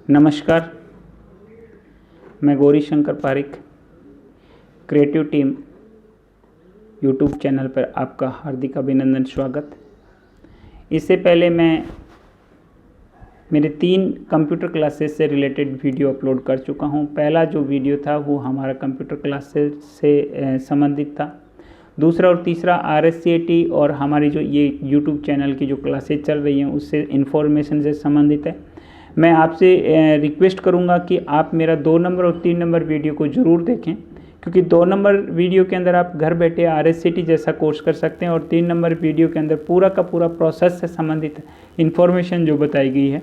नमस्कार, मैं Gauri Shankar Pareek, creative team YouTube channel पर आपका हार्दिक अभिनंदन स्वागत। इससे पहले मैं मेरे 3 कंप्यूटर क्लासेस से रिलेटेड वीडियो अपलोड कर चुका हूं। पहला जो वीडियो था वो हमारा कंप्यूटर क्लासेस से संबंधित था। दूसरा और तीसरा RSCAT और हमारी जो ये यूट्यूब चैनल की जो क्लासेस चल रही हैं उससे इन्फॉर्मेशन से संबंधित है। मैं आपसे रिक्वेस्ट करूंगा कि आप मेरा 2 नंबर और 3 नंबर वीडियो को ज़रूर देखें, क्योंकि 2 नंबर वीडियो के अंदर आप घर बैठे RSCAT जैसा कोर्स कर सकते हैं और 3 नंबर वीडियो के अंदर पूरा का पूरा प्रोसेस से संबंधित इन्फॉर्मेशन जो बताई गई है।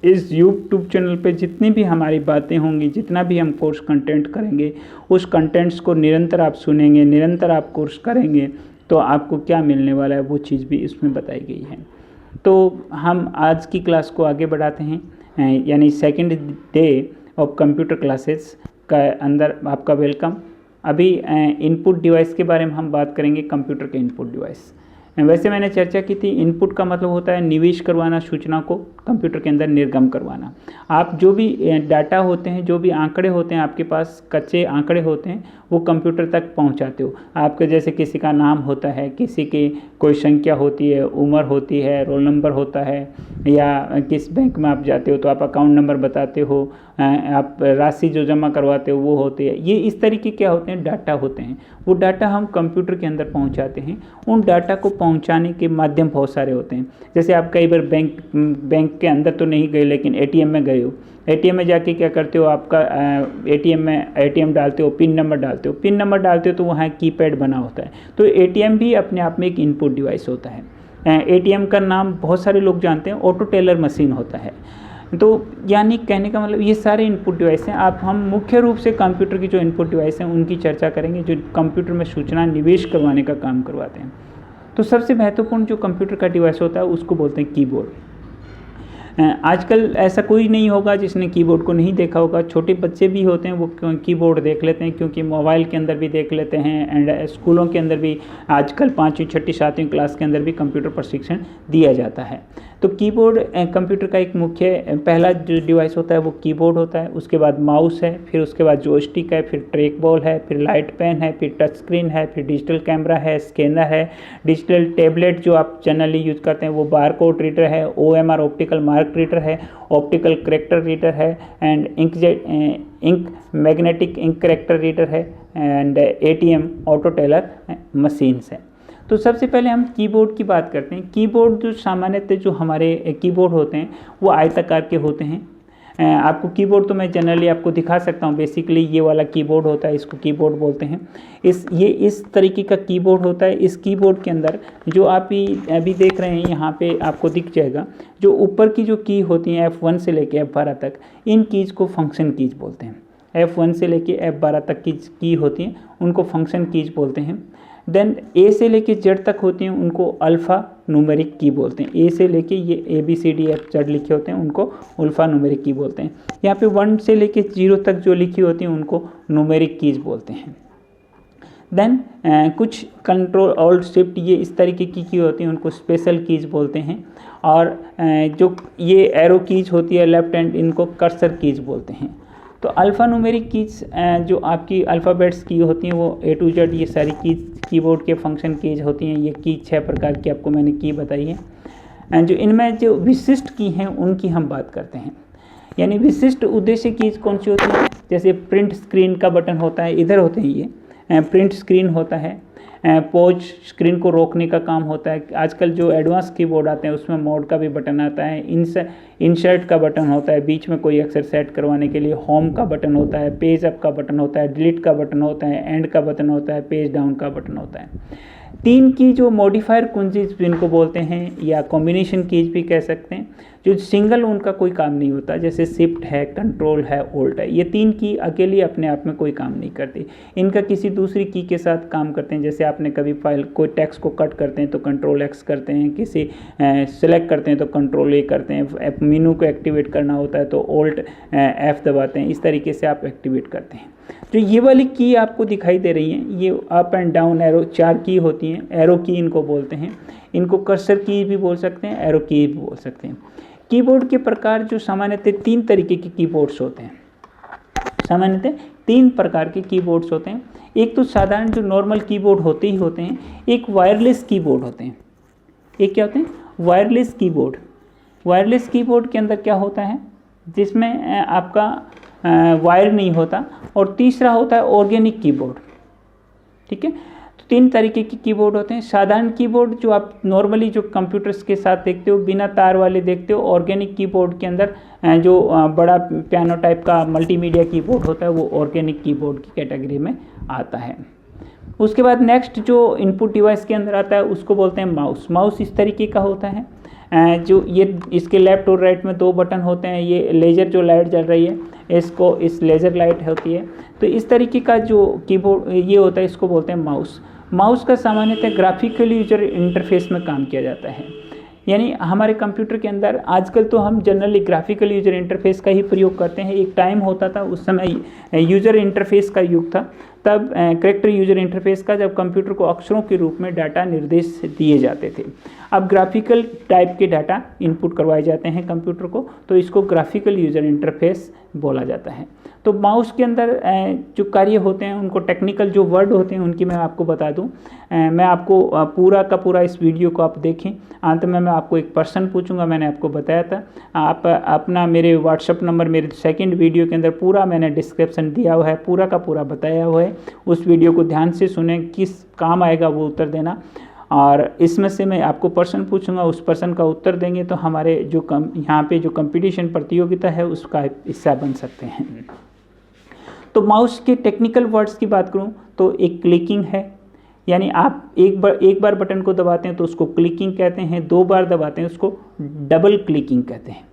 इस यूट्यूब चैनल पे जितनी भी हमारी बातें होंगी, जितना भी हम कोर्स कंटेंट करेंगे, उस कंटेंट्स को निरंतर आप सुनेंगे, निरंतर आप कोर्स करेंगे तो आपको क्या मिलने वाला है वो चीज़ भी इसमें बताई गई है। तो हम आज की क्लास को आगे बढ़ाते हैं, यानी second day of computer classes का अंदर आपका वेलकम। अभी इनपुट डिवाइस के बारे में हम बात करेंगे, कंप्यूटर के इनपुट डिवाइस। वैसे मैंने चर्चा की थी, इनपुट का मतलब होता है निवेश करवाना, सूचना को कंप्यूटर के अंदर निर्गम करवाना। आप जो भी डाटा होते हैं, जो भी आंकड़े होते हैं, आपके पास कच्चे आंकड़े होते हैं, वो कंप्यूटर तक पहुंचाते हो। आपके जैसे किसी का नाम होता है, किसी की कोई संख्या होती है, उम्र होती है, रोल नंबर होता है, या किस बैंक में आप जाते हो तो आप अकाउंट नंबर बताते हो, आप राशि जो जमा करवाते हो वो होती है। ये इस तरीके क्या होते हैं, डाटा होते हैं। वो डाटा हम कंप्यूटर के अंदर पहुंचाते हैं। उन डाटा को पहुंचाने के माध्यम बहुत सारे होते हैं। जैसे आप कई बार बैंक के अंदर तो नहीं गए, लेकिन ATM में गए हो। ATM में जाके क्या करते हो, आपका ATM डालते हो, पिन नंबर डालते हो। पिन नंबर डालते हो तो वहाँ कीपैड बना होता है। तो ATM भी अपने आप में एक इनपुट डिवाइस होता है। ATM का नाम बहुत सारे लोग जानते हैं, ऑटो टेलर मशीन होता है। तो यानी कहने का मतलब ये सारे इनपुट डिवाइस हैं। हम मुख्य रूप से कंप्यूटर की जो इनपुट डिवाइस हैं उनकी चर्चा करेंगे, जो कंप्यूटर में सूचना निवेश करवाने का काम करवाते हैं। तो सबसे महत्वपूर्ण जो कंप्यूटर का डिवाइस होता है उसको बोलते हैं कीबोर्ड। आजकल ऐसा कोई नहीं होगा जिसने कीबोर्ड को नहीं देखा होगा। छोटे बच्चे भी होते हैं वो कीबोर्ड देख लेते हैं, क्योंकि मोबाइल के अंदर भी देख लेते हैं, एंड स्कूलों के अंदर भी आजकल 5वीं 6वीं 7वीं क्लास के अंदर भी कंप्यूटर प्रशिक्षण दिया जाता है। तो कीबोर्ड कंप्यूटर का एक मुख्य पहला जो डिवाइस होता है वो कीबोर्ड होता है। उसके बाद माउस है, फिर उसके बाद जॉयस्टिक है, फिर ट्रैक बॉल है, फिर लाइट पेन है, फिर टच स्क्रीन है, फिर डिजिटल कैमरा है, स्कैनर है, डिजिटल टैबलेट जो आप जनरली यूज़ करते हैं वो बारकोड रीडर है, OMR ऑप्टिकल मार्क रीडर है, ऑप्टिकल करेक्टर रीडर है, and ink magnetic ink character reader है, and ATM auto teller machines है। तो सबसे पहले हम कीबोर्ड की बात करते हैं। कीबोर्ड जो सामान्यतः जो हमारे कीबोर्ड होते हैं वो आयताकार के होते हैं। आपको कीबोर्ड तो मैं जनरली आपको दिखा सकता हूँ। बेसिकली ये वाला कीबोर्ड होता है, इसको कीबोर्ड बोलते हैं। ये इस तरीके का कीबोर्ड होता है। इस कीबोर्ड के अंदर जो आप अभी देख रहे हैं यहाँ पे आपको दिख जाएगा, जो ऊपर की जो की होती हैं F1 से लेके F12 तक, इन कीज़ को फंक्शन कीज बोलते हैं। F1 से लेके F12 तक की होती हैं उनको फंक्शन कीज बोलते हैं। देन A से लेके Z तक होती हैं उनको अल्फ़ा न्यूमेरिक की बोलते हैं। A से लेके ये ABCDFZ लिखे होते हैं उनको अल्फ़ा न्यूमेरिक की बोलते हैं। यहाँ पे 1 से लेके 0 तक जो लिखी होती हैं उनको न्यूमेरिक कीज बोलते हैं। देन कुछ कंट्रोल ऑल्ट शिफ्ट ये इस तरीके की होती हैं उनको स्पेशल कीज बोलते हैं। और जो ये एरो कीज होती है लेफ्ट हैंड, इनको कर्सर कीज बोलते हैं। तो अल्फ़ा न्यूमेरिक कीज जो आपकी अल्फ़ाबेट्स की होती हैं वो A to Z ये सारी कीज कीबोर्ड के फंक्शन कीज होती हैं। ये की 6 प्रकार की आपको मैंने की बताई है। जो इनमें जो विशिष्ट की हैं उनकी हम बात करते हैं। यानी विशिष्ट उद्देश्य कीज कौन सी होती है, जैसे प्रिंट स्क्रीन का बटन होता है, इधर होते हैं ये प्रिंट स्क्रीन होता है। पॉज स्क्रीन को रोकने का काम होता है। आजकल जो एडवांस कीबोर्ड आते हैं उसमें मोड का भी बटन आता है, इंसर्ट का बटन होता है, बीच में कोई अक्षर सेट करवाने के लिए होम का बटन होता है, पेज अप का बटन होता है, डिलीट का बटन होता है, एंड का बटन होता है, पेज डाउन का बटन होता है। 3 की जो मॉडिफायर कुंजीज जिनको बोलते हैं या कॉम्बिनेशन कीज भी कह सकते हैं, जो सिंगल उनका कोई काम नहीं होता, जैसे शिफ्ट है, कंट्रोल है, ऑल्ट है। ये 3 की अकेली अपने आप में कोई काम नहीं करती, इनका किसी दूसरी की के साथ काम करते हैं। जैसे आपने कभी फाइल कोई टेक्स्ट को कट करते हैं तो कंट्रोल X करते हैं, किसी सेलेक्ट करते हैं तो कंट्रोल A करते हैं, मेनू को एक्टिवेट करना होता है तो ऑल्ट F दबाते हैं। इस तरीके से आप एक्टिवेट करते हैं। जो ये वाली की आपको दिखाई दे रही हैं ये अप एंड डाउन एरो 4 की होती हैं। एरो की इनको बोलते हैं। इनको कर्सर की भी बोल सकते हैं, एरो की भी बोल सकते हैं। कीबोर्ड के प्रकार जो सामान्यतः 3 तरीके के कीबोर्ड्स होते हैं। सामान्यतः 3 प्रकार के कीबोर्ड्स होते हैं। एक तो साधारण जो नॉर्मल कीबोर्ड होते ही होते हैं, एक वायरलेस कीबोर्ड होते हैं। एक क्या होते हैं? Wireless keyboard. वायरलेस कीबोर्ड के अंदर क्या होता है, जिसमें आपका वायर नहीं होता। और तीसरा होता है ऑर्गेनिक कीबोर्ड। ठीक है, तो 3 तरीके के कीबोर्ड होते हैं। साधारण कीबोर्ड जो आप नॉर्मली जो कंप्यूटर्स के साथ देखते हो, बिना तार वाले देखते हो। ऑर्गेनिक कीबोर्ड के अंदर जो बड़ा पियानो टाइप का मल्टीमीडिया कीबोर्ड होता है, वो ऑर्गेनिक कीबोर्ड की कैटेगरी में आता है। उसके बाद नेक्स्ट जो इनपुट डिवाइस के अंदर आता है उसको बोलते हैं माउस। माउस इस तरीके का होता है, जो ये इसके लेफ्ट और राइट में 2 बटन होते हैं। ये लेज़र जो लाइट जल रही है, इसको इस लेज़र लाइट होती है। तो इस तरीके का जो कीबोर्ड ये होता है, इसको बोलते हैं माउस। माउस का सामान्यतः ग्राफिकल यूजर इंटरफेस में काम किया जाता है। यानी हमारे कंप्यूटर के अंदर आजकल तो हम जनरली ग्राफिकल यूजर इंटरफेस का ही प्रयोग करते हैं। एक टाइम होता था, उस समय यूजर इंटरफेस का युग था, तब कैरेक्टर यूजर इंटरफेस का, जब कंप्यूटर को अक्षरों के रूप में डाटा निर्देश दिए जाते थे। अब ग्राफिकल टाइप के डाटा इनपुट करवाए जाते हैं कंप्यूटर को, तो इसको ग्राफिकल यूजर इंटरफेस बोला जाता है। तो माउस के अंदर जो कार्य होते हैं, उनको टेक्निकल जो वर्ड होते हैं उनकी मैं आपको बता दूं। मैं आपको पूरा का पूरा इस वीडियो को आप देखें। अंत में मैं आपको एक प्रश्न पूछूंगा, मैंने आपको बताया था। आप अपना मेरे व्हाट्सएप नंबर मेरे सेकंड वीडियो के अंदर पूरा मैंने डिस्क्रिप्शन दिया हुआ है, पूरा का पूरा बताया हुआ है। उस वीडियो को ध्यान से सुने, किस काम आएगा वो उत्तर देना। और इसमें से मैं आपको प्रश्न पूछूंगा, उस प्रश्न का उत्तर देंगे तो हमारे जो यहाँ पे जो कंपटीशन प्रतियोगिता है उसका हिस्सा बन सकते हैं। तो माउस के टेक्निकल वर्ड्स की बात करूं तो एक क्लिकिंग है, यानी आप एक बार बटन को दबाते हैं तो उसको क्लिकिंग कहते हैं, 2 बार दबाते हैं उसको डबल क्लिकिंग कहते हैं।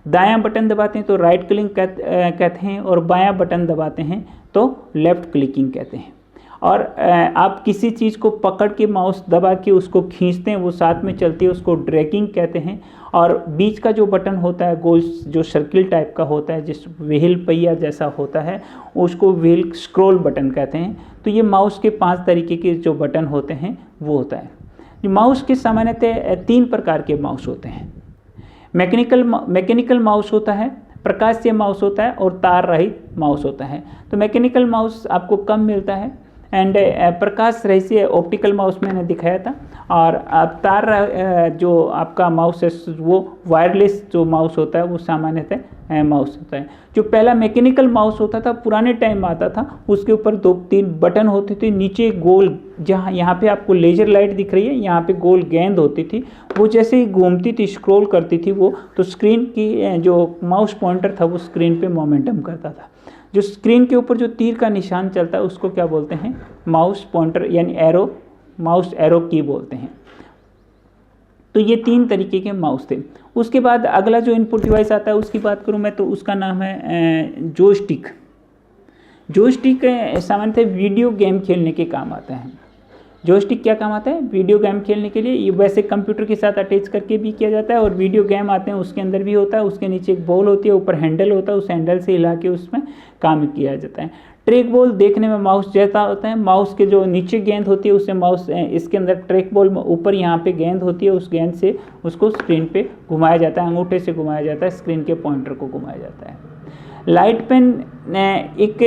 दायां बटन दबाते हैं तो राइट क्लिक कहते हैं, और बायां बटन दबाते हैं तो लेफ्ट क्लिकिंग कहते हैं। और आप किसी चीज़ को पकड़ के माउस दबा के उसको खींचते हैं, वो साथ में चलती है, उसको ड्रैगिंग कहते हैं। और बीच का जो बटन होता है, गोल जो सर्किल टाइप का होता है, जिस व्हील पहिया जैसा होता है, उसको व्हील स्क्रॉल बटन कहते हैं। तो ये माउस के 5 तरीके के जो बटन होते हैं वो होता है। माउस के सामान्यतः 3 प्रकार के माउस होते हैं। मैकेनिकल माउस होता है, प्रकाशीय माउस होता है, और तार रहित माउस होता है। तो मैकेनिकल माउस आपको कम मिलता है, एंड प्रकाश रहित ऑप्टिकल माउस मैंने दिखाया था। और अब तार जो आपका माउस है वो वायरलेस जो माउस होता है वो सामान्यतः माउस होता है। जो पहला मैकेनिकल माउस होता था, पुराने टाइम में आता था, उसके ऊपर 2-3 बटन होते थे, नीचे गोल, जहाँ यहाँ पे आपको लेजर लाइट दिख रही है, यहाँ पे गोल गेंद होती थी। वो जैसे ही घूमती थी, स्क्रॉल करती थी वो, तो स्क्रीन की जो माउस पॉइंटर था वो स्क्रीन पे मोमेंटम करता था। जो स्क्रीन के ऊपर जो तीर का निशान चलता है उसको क्या बोलते हैं? माउस पॉइंटर, यानी एरो, माउस एरो की बोलते हैं। तो ये 3 तरीके के माउस थे। उसके बाद अगला जो इनपुट डिवाइस आता है उसकी बात करूं मैं, तो उसका नाम है जॉयस्टिक। जॉयस्टिक सामान्यतः वीडियो गेम खेलने के काम आता है। जॉयस्टिक क्या काम आता है? वीडियो गेम खेलने के लिए। ये वैसे कंप्यूटर के साथ अटैच करके भी किया जाता है, और वीडियो गेम आते हैं उसके अंदर भी होता है। उसके नीचे एक बॉल होती है, ऊपर हैंडल होता है, उस हैंडल से हिला के उसमें काम किया जाता है। ट्रैक बॉल देखने में माउस जैसा होता है। माउस के जो नीचे गेंद होती है उससे माउस, इसके अंदर ट्रैक बॉल में ऊपर यहाँ पे गेंद होती है, उस गेंद से उसको स्क्रीन पे घुमाया जाता है, अंगूठे से घुमाया जाता है, स्क्रीन के पॉइंटर को घुमाया जाता है। लाइट पेन एक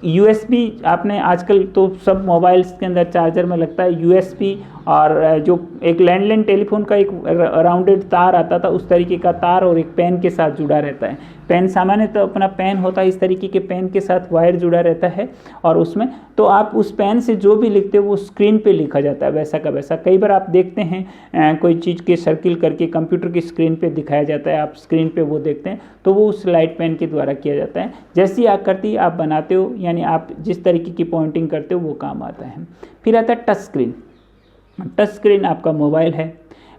USB, आपने आजकल तो सब मोबाइल्स के अंदर चार्जर में लगता है USB, और जो एक लैंडलाइन टेलीफोन का एक राउंडेड तार आता था, उस तरीके का तार और एक पेन के साथ जुड़ा रहता है। पेन सामान्य तो अपना पेन होता है, इस तरीके के पेन के साथ वायर जुड़ा रहता है, और उसमें तो आप उस पेन से जो भी लिखते हो वो स्क्रीन पे लिखा जाता है, वैसा का वैसा। कई बार आप देखते हैं कोई चीज़ के सर्किल करके कंप्यूटर की स्क्रीन पे दिखाया जाता है, आप स्क्रीन पे वो देखते हैं, तो वो उस लाइट पेन के द्वारा किया जाता है। जैसी आकृति आप बनाते हो, यानी आप जिस तरीके की पॉइंटिंग करते हो वो काम आता है। फिर आता है टच स्क्रीन। टच स्क्रीन आपका मोबाइल है,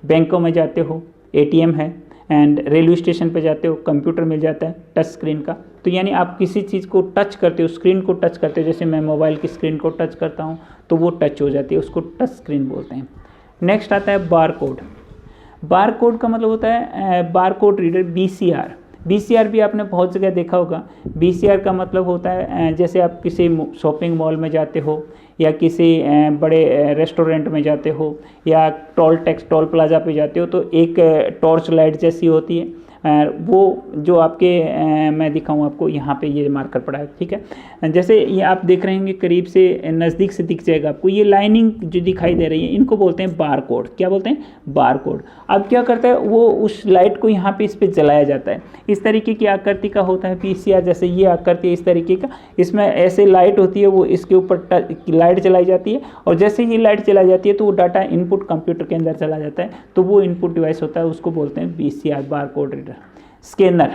बैंकों में जाते हो ATM है, एंड रेलवे स्टेशन पे जाते हो कंप्यूटर मिल जाता है टच स्क्रीन का। तो यानी आप किसी चीज़ को टच करते हो, स्क्रीन को टच करते हो, जैसे मैं मोबाइल की स्क्रीन को टच करता हूँ तो वो टच हो जाती है, उसको टच स्क्रीन बोलते हैं। नेक्स्ट आता है बार कोड। बार कोड का मतलब होता है बार कोड रीडर, BCR भी आपने बहुत जगह देखा होगा। BCR का मतलब होता है जैसे आप किसी शॉपिंग मॉल में जाते हो या किसी बड़े रेस्टोरेंट में जाते हो या टोल प्लाजा पे जाते हो तो एक टॉर्च लाइट जैसी होती है, वो जो आपके मैं दिखाऊं आपको, यहाँ पे ये मार्कर पड़ा है, ठीक है। जैसे ये आप देख रहे होंगे करीब से नज़दीक से दिख जाएगा आपको, ये लाइनिंग जो दिखाई दे रही है इनको बोलते हैं बार कोड। क्या बोलते हैं? Bar code. अब क्या करता है वो, उस लाइट को यहाँ पे इस पर जलाया जाता है। इस तरीके की आकृति का होता है पीसीआर, जैसे ये आकृति इस तरीके का, इसमें ऐसे लाइट होती है, वो इसके ऊपर लाइट जलाई जाती है और जैसे ही लाइट चलाई जाती है तो वो डाटा इनपुट कंप्यूटर के अंदर चला जाता है, तो वो इनपुट डिवाइस होता है, उसको बोलते हैं PCR, bar code reader. Scanner,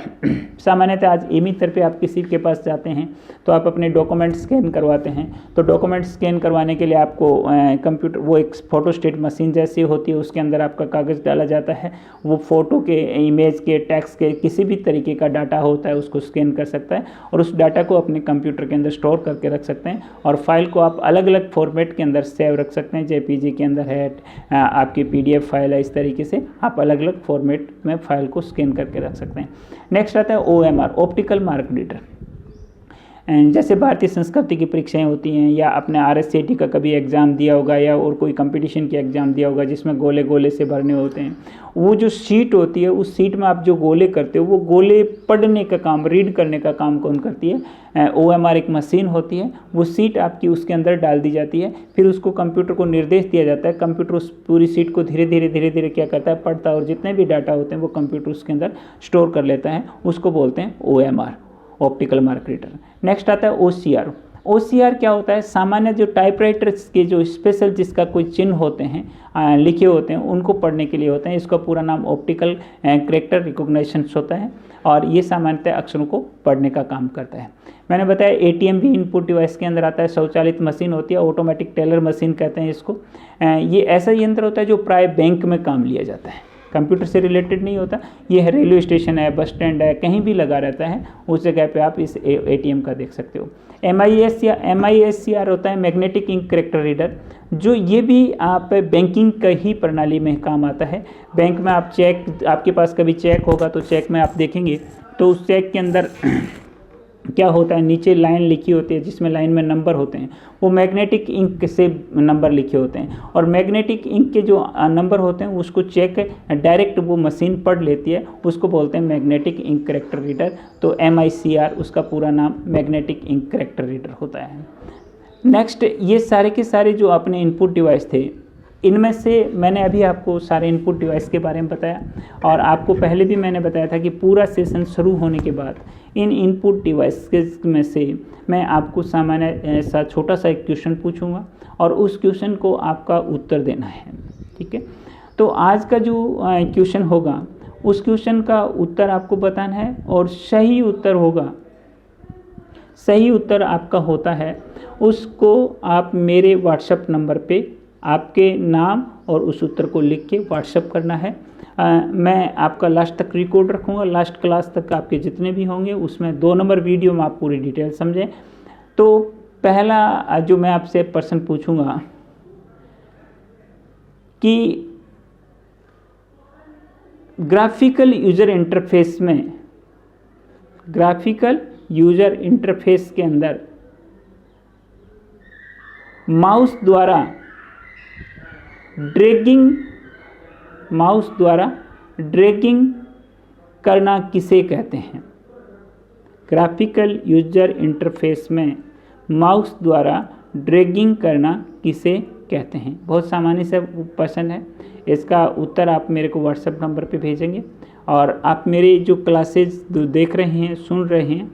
सामान्यतः आज ईमितर पे आप किसी के पास जाते हैं तो आप अपने डॉक्यूमेंट स्कैन करवाते हैं, तो डॉक्यूमेंट स्कैन करवाने के लिए आपको कंप्यूटर, वो एक फोटोस्टेट मशीन जैसी होती है, उसके अंदर आपका कागज़ डाला जाता है, वो फ़ोटो के, इमेज के, टेक्स्ट के, किसी भी तरीके का डाटा होता है उसको स्कैन कर सकता है और उस डाटा को अपने कंप्यूटर के अंदर स्टोर करके रख सकते हैं और फाइल को आप अलग अलग फॉर्मेट के अंदर सेव रख सकते हैं। जेपीजी के अंदर है, आपकी पीडीएफ फाइल है, इस तरीके से आप अलग अलग फॉर्मेट में फाइल को स्कैन करके रख सकते हैं। नेक्स्ट आता है ओएमआर, ऑप्टिकल मार्क रीडर। जैसे भारतीय संस्कृति की परीक्षाएं होती हैं या आपने आरएससीटी का कभी एग्ज़ाम दिया होगा या और कोई कंपटीशन की एग्ज़ाम दिया होगा जिसमें गोले गोले से भरने होते हैं, वो जो शीट होती है उस शीट में आप जो गोले करते हो वो गोले पढ़ने का काम, रीड करने का काम कौन करती है? ओएमआर एक मशीन होती है, वो शीट आपकी उसके अंदर डाल दी जाती है, फिर उसको कंप्यूटर को निर्देश दिया जाता है, कंप्यूटर उस पूरी शीट को धीरे धीरे क्या करता है? पढ़ता है और जितने भी डाटा होते हैं वो कंप्यूटर उसके अंदर स्टोर कर लेता है, उसको बोलते हैं OMR, optical mark reader. Next आता है ओसीआर। ओसीआर क्या होता है? सामान्य जो टाइपराइटर्स के जो स्पेशल जिसका कोई चिन्ह होते हैं, लिखे होते हैं, उनको पढ़ने के लिए होते हैं। इसका पूरा नाम ऑप्टिकल कैरेक्टर रिकॉग्निशन होता है और ये सामान्यतः अक्षरों को पढ़ने का काम करता है। मैंने बताया एटीएम भी इनपुट डिवाइस के अंदर आता है। स्वचालित मशीन होती है, ऑटोमेटिक टेलर मशीन कहते हैं इसको। ये ऐसा यंत्र होता है जो प्राय बैंक में काम लिया जाता है, कंप्यूटर से रिलेटेड नहीं होता। ये है रेलवे स्टेशन है, बस स्टैंड है, कहीं भी लगा रहता है, उस जगह पे आप इस एटीएम का देख सकते हो। MIS या MISCR होता है मैग्नेटिक इंक कैरेक्टर रीडर, जो ये भी आप बैंकिंग का ही प्रणाली में काम आता है। बैंक में आप चेक, आपके पास कभी चेक होगा तो चेक में आप देखेंगे तो उस चेक के अंदर क्या होता है, नीचे लाइन लिखी होती है जिसमें लाइन में नंबर होते हैं, वो मैग्नेटिक इंक से नंबर लिखे होते हैं और मैग्नेटिक इंक के जो नंबर होते हैं उसको चेक डायरेक्ट वो मशीन पढ़ लेती है, उसको बोलते हैं मैग्नेटिक इंक कैरेक्टर रीडर। तो MICR उसका पूरा नाम मैग्नेटिक इंक कैरेक्टर रीडर होता है। नेक्स्ट, ये सारे के सारे जो अपने इनपुट डिवाइस थे, इनमें से मैंने अभी आपको सारे इनपुट डिवाइस के बारे में बताया और आपको पहले भी मैंने बताया था कि पूरा सेशन शुरू होने के बाद इन इनपुट डिवाइस में से मैं आपको सामान्य ऐसा छोटा सा एक क्वेश्चन पूछूंगा और उस क्वेश्चन को आपका उत्तर देना है, ठीक है। तो आज का जो क्वेश्चन होगा उस क्वेश्चन का उत्तर आपको बताना है और सही उत्तर होगा, सही उत्तर आपका होता है, उसको आप मेरे व्हाट्सएप नंबर पे आपके नाम और उस उत्तर को लिख के व्हाट्सएप करना है। मैं आपका लास्ट तक रिकॉर्ड रखूँगा, लास्ट क्लास तक आपके जितने भी होंगे उसमें 2 नंबर वीडियो में आप पूरी डिटेल समझें। तो पहला जो मैं आपसे प्रश्न पूछूंगा कि ग्राफिकल यूज़र इंटरफेस में, ग्राफिकल यूज़र इंटरफेस के अंदर माउस द्वारा ड्रैगिंग करना किसे कहते हैं? ग्राफिकल यूजर इंटरफेस में माउस द्वारा ड्रैगिंग करना किसे कहते हैं? बहुत सामान्य सा प्रश्न है, इसका उत्तर आप मेरे को व्हाट्सएप नंबर पे भेजेंगे और आप मेरी जो क्लासेज देख रहे हैं, सुन रहे हैं,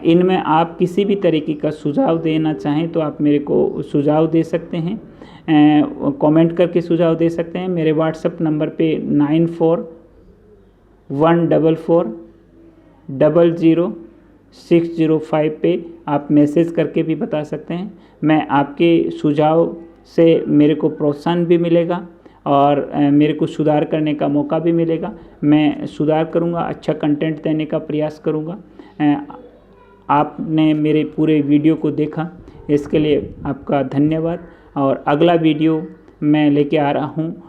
इनमें आप किसी भी तरीके का सुझाव देना चाहें तो आप मेरे को सुझाव दे सकते हैं, कमेंट करके सुझाव दे सकते हैं। मेरे व्हाट्सएप नंबर पे 9414440605 पे आप मैसेज करके भी बता सकते हैं। मैं आपके सुझाव से मेरे को प्रोत्साहन भी मिलेगा और मेरे को सुधार करने का मौका भी मिलेगा। मैं सुधार करूँगा, अच्छा कंटेंट देने का प्रयास करूँगा। आपने मेरे पूरे वीडियो को देखा, इसके लिए आपका धन्यवाद। और अगला वीडियो मैं लेके आ रहा हूँ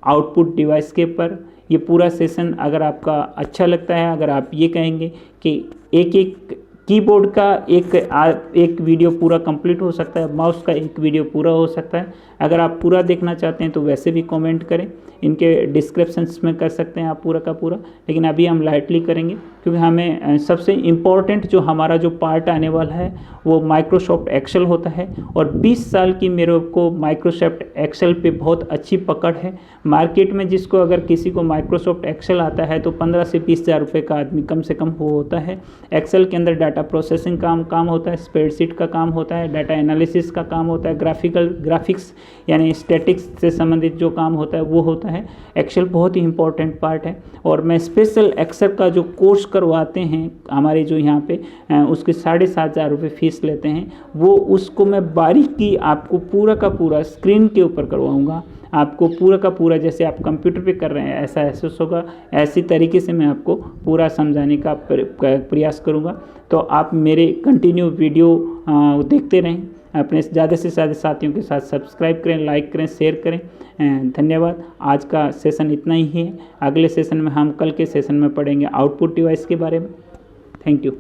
आउटपुट डिवाइस के ऊपर। ये पूरा सेशन अगर आपका अच्छा लगता है, अगर आप ये कहेंगे कि एक एक कीबोर्ड का एक वीडियो पूरा कंप्लीट हो सकता है, माउस का एक वीडियो पूरा हो सकता है। अगर आप पूरा देखना चाहते हैं तो वैसे भी कमेंट करें, इनके डिस्क्रिप्शंस में कर सकते हैं आप पूरा का पूरा, लेकिन अभी हम लाइटली करेंगे क्योंकि हमें सबसे इम्पॉर्टेंट जो हमारा जो पार्ट आने वाला है वो माइक्रोसॉफ्ट एक्सेल होता है। और 20 साल की मेरे को माइक्रोसॉफ्ट एक्सेल पे बहुत अच्छी पकड़ है मार्केट में। जिसको अगर किसी को माइक्रोसॉफ्ट एक्सेल आता है तो 15 से 20 हज़ार रुपये का आदमी कम से कम वो होता है। एक्सेल के अंदर डाटा प्रोसेसिंग काम होता है, स्प्रेडशीट का काम होता है, डाटा एनालिसिस का काम होता है, ग्राफिक्स यानी स्टैटिक्स से संबंधित जो काम होता है वो होता है। एक्सेल बहुत ही इंपॉर्टेंट पार्ट है और मैं स्पेशल एक्सेल का जो कोर्स करवाते हैं हमारे जो यहाँ पे उसके 7,500 रुपये फीस लेते हैं, वो उसको मैं बारीकी आपको पूरा का पूरा स्क्रीन के ऊपर करवाऊँगा। आपको पूरा का पूरा जैसे आप कंप्यूटर पे कर रहे हैं ऐसा एहसास होगा, ऐसी तरीके से मैं आपको पूरा समझाने का प्रयास करूँगा। तो आप मेरे कंटिन्यू वीडियो देखते रहें, अपने ज़्यादा से ज़्यादा साथियों के साथ सब्सक्राइब करें, लाइक करें, शेयर करें। धन्यवाद। आज का सेशन इतना ही है। अगले सेशन में हम कल के सेशन में पढ़ेंगे आउटपुट डिवाइस के बारे में। Thank you.